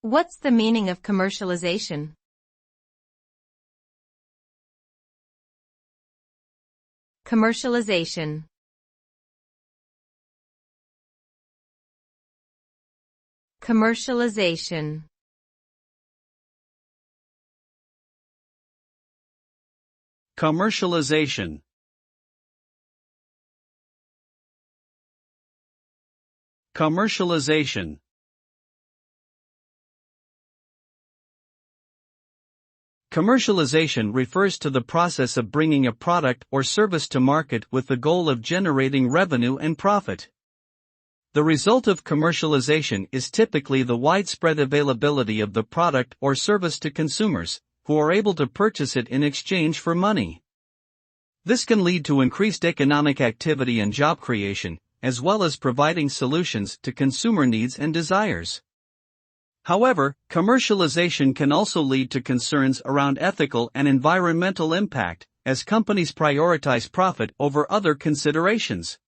What's the meaning of commercialization? Commercialization. Commercialization. Commercialization. Commercialization. Commercialization refers to the process of bringing a product or service to market with the goal of generating revenue and profit. The result of commercialization is typically the widespread availability of the product or service to consumers, who are able to purchase it in exchange for money. This can lead to increased economic activity and job creation, as well as providing solutions to consumer needs and desires. However, commercialization can also lead to concerns around ethical and environmental impact, as companies prioritize profit over other considerations.